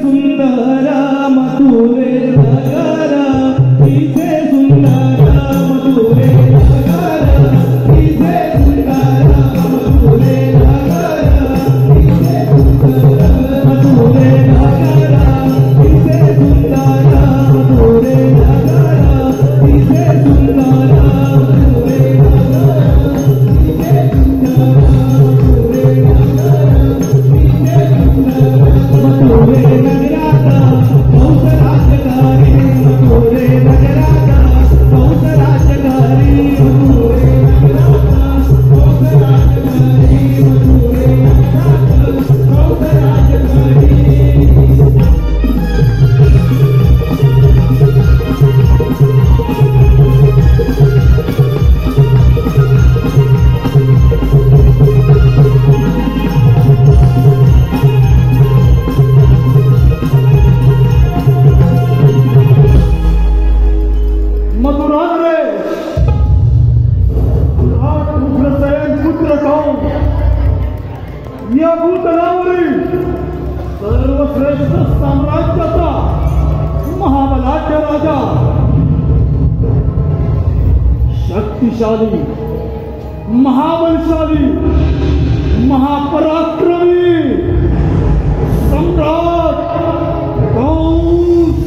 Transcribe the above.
सुंदरा मथुरे नगरा इसे सुंदरा मथुरे नगरा इसे सुंदरा मथुरे नगरा इसे सुंदरा मथुरे नगरा इसे सुंदरा मथुरे नगरा इसे सुंदरा मथुरे या भूतलावरील सर्वश्रेष्ठ साम्राज्याचा महाबलाढ्य राजा शक्तिशाली महाबलशाली महापराक्रमी सम्राट कंस